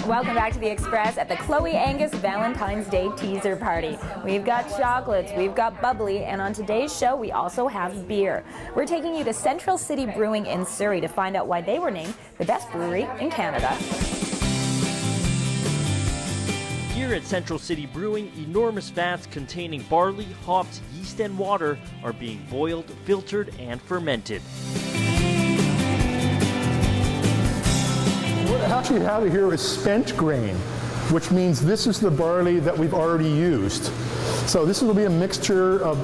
Welcome back to The Express at the Chloe Angus Valentine's Day teaser party. We've got chocolates, we've got bubbly, and on today's show we also have beer. We're taking you to Central City Brewing in Surrey to find out why they were named the best brewery in Canada. Here at Central City Brewing, enormous vats containing barley, hops, yeast, and water are being boiled, filtered, and fermented. What I actually have here is spent grain, which means this is the barley that we've already used. So this will be a mixture of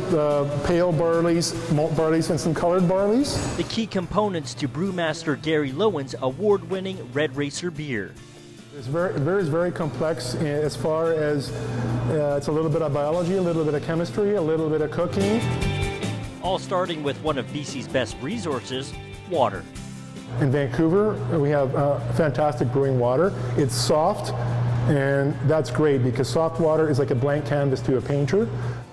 pale barleys, malt barleys, and some colored barleys. The key components to brewmaster Gary Lowen's award-winning Red Racer beer. It's very complex as far as it's a little bit of biology, a little bit of chemistry, a little bit of cooking. All starting with one of BC's best resources, water. In Vancouver, we have fantastic brewing water. It's soft, and that's great because soft water is like a blank canvas to a painter.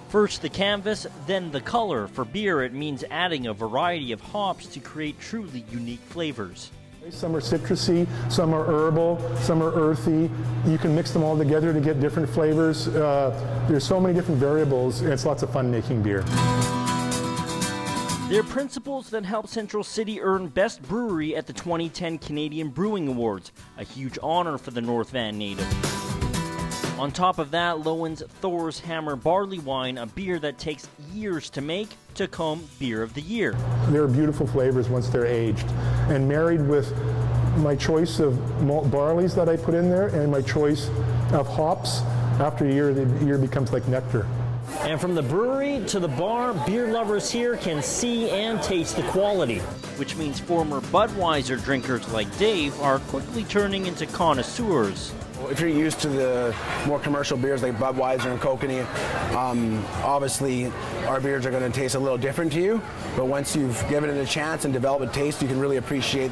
First the canvas, then the color. For beer, it means adding a variety of hops to create truly unique flavors. Some are citrusy, some are herbal, some are earthy. You can mix them all together to get different flavors. There's so many different variables, and it's lots of fun making beer. They're principles that helped Central City earn Best Brewery at the 2010 Canadian Brewing Awards, a huge honor for the North Van native. On top of that, Lowen's Thor's Hammer Barley Wine, a beer that takes years to make, took home Beer of the Year. They're beautiful flavors once they're aged, and married with my choice of malt barleys that I put in there and my choice of hops, after a year, the beer becomes like nectar. And from the brewery to the bar, beer lovers here can see and taste the quality, which means former Budweiser drinkers like Dave are quickly turning into connoisseurs. If you're used to the more commercial beers like Budweiser and Coquitlam, obviously our beers are going to taste a little different to you, but once you've given it a chance and developed a taste, you can really appreciate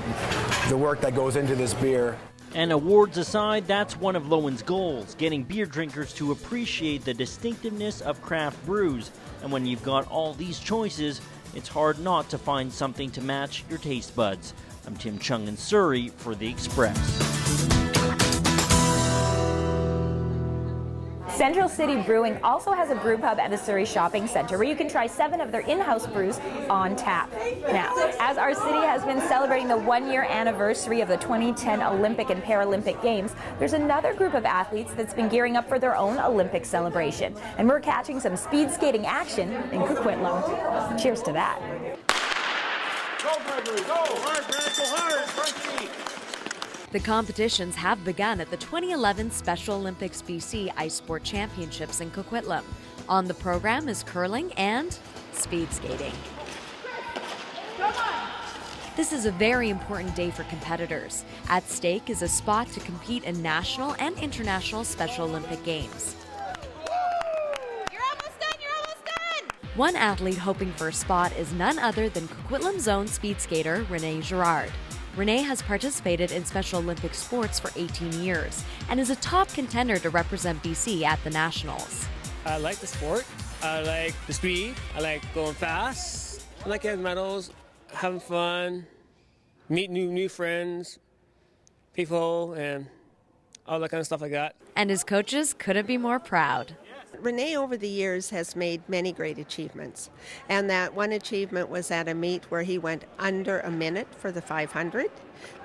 the work that goes into this beer. And awards aside, that's one of Lowen's goals, getting beer drinkers to appreciate the distinctiveness of craft brews. And when you've got all these choices, it's hard not to find something to match your taste buds. I'm Tim Chung in Surrey for The Express. Central City Brewing also has a brew pub at the Surrey Shopping Centre where you can try 7 of their in-house brews on tap. Now, as our city has been celebrating the 1-year anniversary of the 2010 Olympic and Paralympic Games, there's another group of athletes that's been gearing up for their own Olympic celebration. And we're catching some speed skating action in Coquitlam. Cheers to that. Go, Gregory, go! Hard, Grant, go hard! Front feet! The competitions have begun at the 2011 Special Olympics BC Ice Sport Championships in Coquitlam. On the program is curling and speed skating. This is a very important day for competitors. At stake is a spot to compete in national and international Special Olympic Games. You're almost done, you're almost done! One athlete hoping for a spot is none other than Coquitlam's own speed skater, Renee Girard. Renee has participated in Special Olympic sports for 18 years and is a top contender to represent BC at the Nationals. I like the sport, I like the speed, I like going fast, I like getting medals, having fun, meet new friends, people, and all that kind of stuff like that. And his coaches couldn't be more proud. Renee over the years has made many great achievements, and that one achievement was at a meet where he went under a minute for the 500.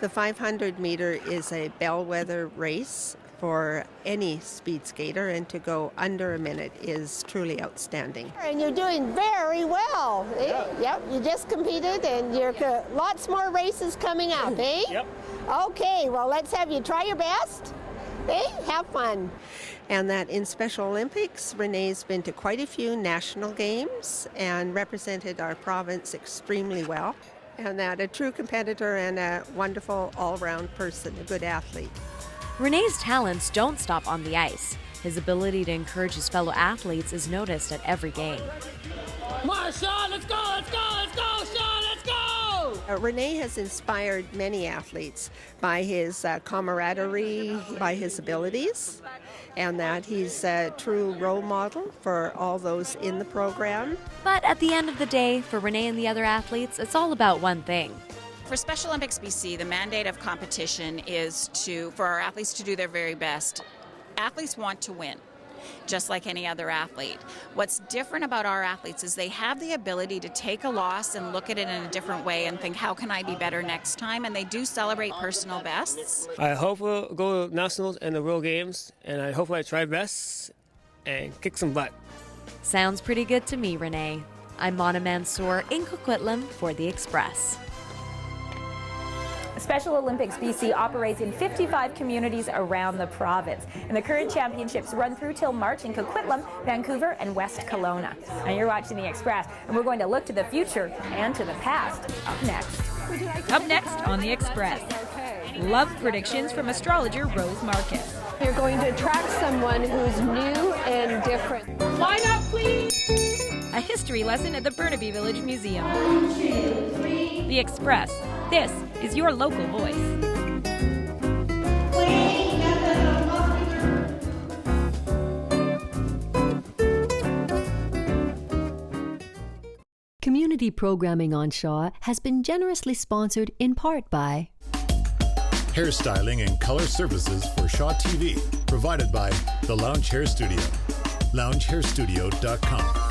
The 500 meter is a bellwether race for any speed skater, and to go under a minute is truly outstanding. And you're doing very well. Yeah. Yep, you just competed and you're lots more races coming up, eh? Yep. Okay, well let's have you try your best. Hey, have fun. And that in Special Olympics, Renee's been to quite a few national games and represented our province extremely well. And that a true competitor and a wonderful all-round person, a good athlete. Renee's talents don't stop on the ice. His ability to encourage his fellow athletes is noticed at every game. Come on, Sean, let's go, let's go, let's go, Sean, let's go! Renee has inspired many athletes by his camaraderie, by his abilities, and that he's a true role model for all those in the program. But at the end of the day, for Renee and the other athletes, it's all about one thing. for Special Olympics BC, the mandate of competition is for our athletes to do their very best. Athletes want to win, just like any other athlete. What's different about our athletes is they have the ability to take a loss and look at it in a different way and think, how can I be better next time? And they do celebrate personal bests. I hope we'll go to nationals and the World Games, and I hope I try best and kick some butt. Sounds pretty good to me, Renee. I'm Mona Mansour in Coquitlam for The Express. Special Olympics BC operates in 55 communities around the province, and the current championships run through till March in Coquitlam, Vancouver, and West Kelowna. And you're watching The Express, and we're going to look to the future and to the past. Up next. Up next on The Express, love predictions from astrologer Rose Marcus. You're going to attract someone who's new and different. Line up, please! A history lesson at the Burnaby Village Museum. 1, 2, 3. The Express. This is your local voice. Community programming on Shaw has been generously sponsored in part by hairstyling and color services for Shaw TV, provided by the Lounge Hair Studio. LoungeHairStudio.com.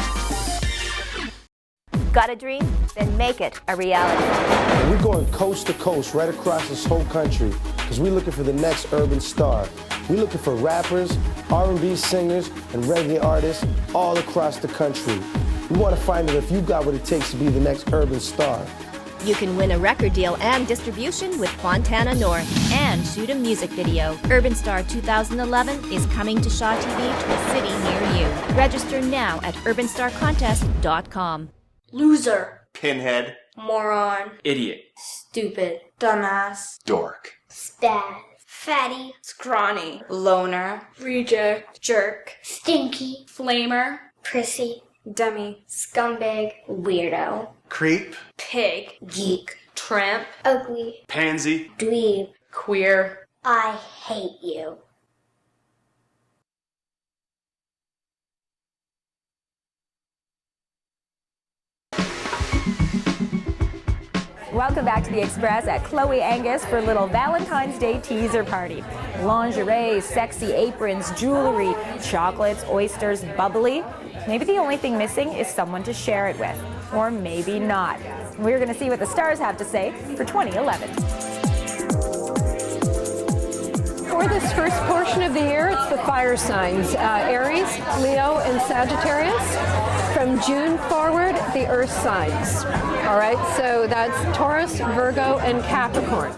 Got a dream? Then make it a reality. And we're going coast to coast right across this whole country because we're looking for the next urban star. We're looking for rappers, R&B singers, and reggae artists all across the country. We want to find out if you got what it takes to be the next urban star. You can win a record deal and distribution with Fontana North and shoot a music video. Urban Star 2011 is coming to Shaw TV to a city near you. Register now at urbanstarcontest.com. Loser. Pinhead. Moron. Idiot. Stupid. Dumbass. Dork. Spaz. Fatty. Scrawny. Loner. Reject. Jerk. Stinky. Flamer. Prissy. Dummy. Scumbag. Weirdo. Creep. Pig. Geek. Tramp. Ugly. Pansy. Dweeb. Queer. I hate you. Welcome back to The Express at Chloe Angus for a little Valentine's Day teaser party. Lingerie, sexy aprons, jewelry, chocolates, oysters, bubbly. Maybe the only thing missing is someone to share it with. Or maybe not. We're going to see what the stars have to say for 2011. For this first portion of the year, it's the fire signs, Aries, Leo, and Sagittarius. From June forward, the earth signs. All right, so that's Taurus, Virgo, and Capricorn.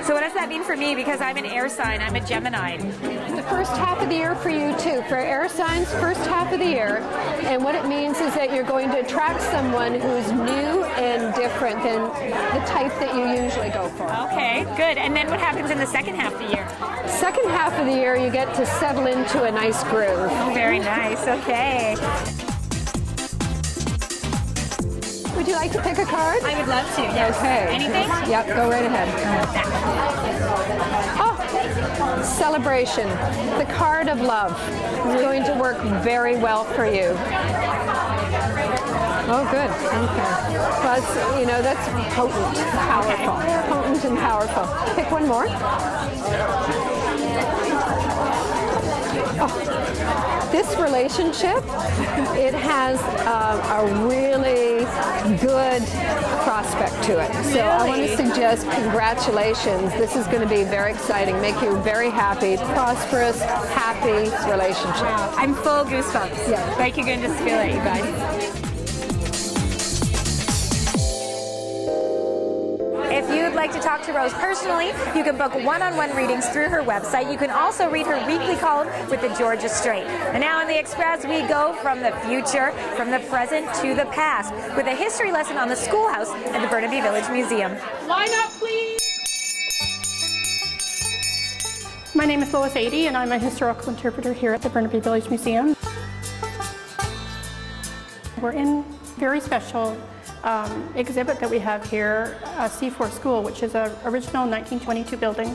So what does that mean for me? Because I'm an air sign, I'm a Gemini. The first half of the year for you too. For air signs, first half of the year. And what it means is that you're going to attract someone who's new and different than the type that you usually go for. Okay, good. And then what happens in the second half of the year? Second half of the year, you get to settle into a nice groove. Very nice, okay. Would you like to pick a card? I would love to, yes. Okay. Anything? Yep, go right ahead. Oh, celebration. The card of love. It's going to work very well for you. Oh, good. Okay. Well, you know, that's potent, powerful. Okay. Potent and powerful. Pick one more. Oh, this relationship, it has a really good prospect to it. So I want to suggest congratulations. This is going to be very exciting, make you very happy, prosperous, happy relationship. Wow. I'm full goosebumps. Yeah. Like you can just feel it, you guys. If you'd like to talk to Rose personally, you can book one-on-one readings through her website. You can also read her weekly column with the Georgia Straight. And now on The Express, we go from the future, from the present to the past, with a history lesson on the schoolhouse at the Burnaby Village Museum. Line up, please! My name is Lois Adey, and I'm a historical interpreter here at the Burnaby Village Museum. We're in a very special exhibit that we have here, C4 School, which is an original 1922 building.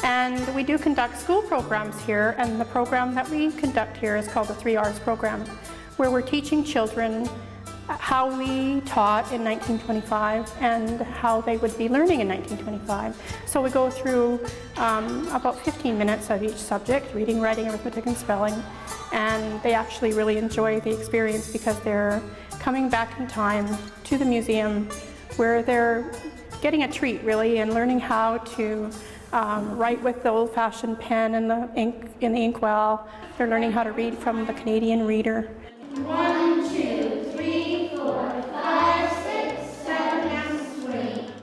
And we do conduct school programs here, and the program that we conduct here is called the 3 R's program, where we're teaching children how we taught in 1925 and how they would be learning in 1925. So we go through about 15 minutes of each subject, reading, writing, arithmetic, and spelling, and they actually really enjoy the experience because they're coming back in time to the museum where they're getting a treat really and learning how to write with the old-fashioned pen and the ink in the inkwell. They're learning how to read from the Canadian Reader. 1, 2, 3, 4, 5, 6, 7, and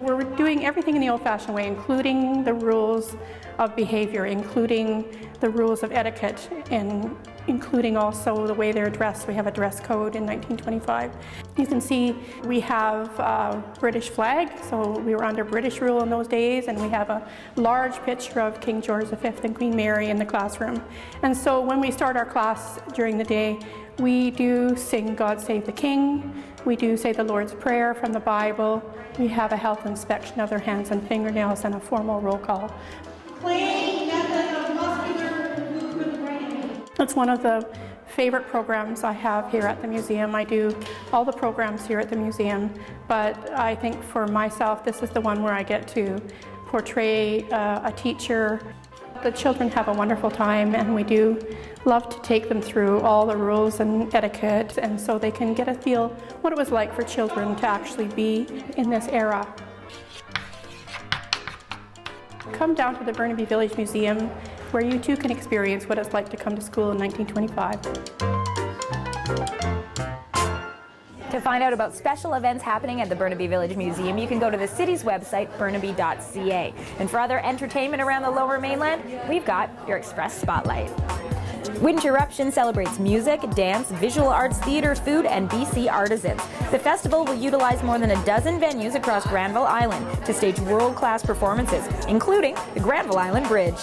3. We're doing everything in the old-fashioned way, including the rules of behavior, including the rules of etiquette, and including also the way they're dressed. We have a dress code in 1925. You can see we have a British flag, so we were under British rule in those days, and we have a large picture of King George V and Queen Mary in the classroom. And so when we start our class during the day, we do sing God Save the King, we do say the Lord's Prayer from the Bible, we have a health inspection of their hands and fingernails and a formal roll call. Clean method of muscular movement training. That's one of the favorite programs I have here at the museum. I do all the programs here at the museum, but I think for myself this is the one where I get to portray a teacher. The children have a wonderful time, and we do love to take them through all the rules and etiquette, and so they can get a feel what it was like for children to actually be in this era. Come down to the Burnaby Village Museum, where you too can experience what it's like to come to school in 1925. To find out about special events happening at the Burnaby Village Museum, you can go to the city's website, burnaby.ca. And for other entertainment around the Lower Mainland, we've got your Express Spotlight. Winterruption celebrates music, dance, visual arts, theatre, food, and BC artisans. The festival will utilize more than a dozen venues across Granville Island to stage world-class performances, including the Granville Island Bridge.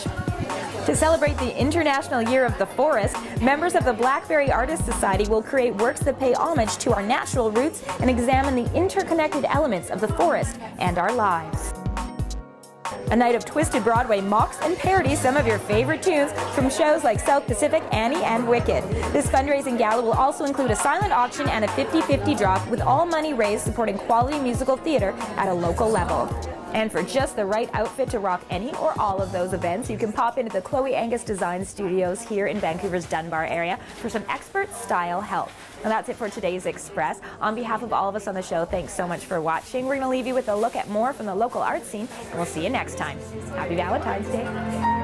To celebrate the International Year of the Forest, members of the Blackberry Artists Society will create works that pay homage to our natural roots and examine the interconnected elements of the forest and our lives. A night of Twisted Broadway mocks and parodies some of your favorite tunes from shows like South Pacific, Annie, and Wicked. This fundraising gala will also include a silent auction and a 50-50 draw, with all money raised supporting quality musical theatre at a local level. And for just the right outfit to rock any or all of those events, you can pop into the Chloe Angus Design Studios here in Vancouver's Dunbar area for some expert style help. And that's it for today's Express. On behalf of all of us on the show, thanks so much for watching. We're going to leave you with a look at more from the local art scene, and we'll see you next time. Happy Valentine's Day.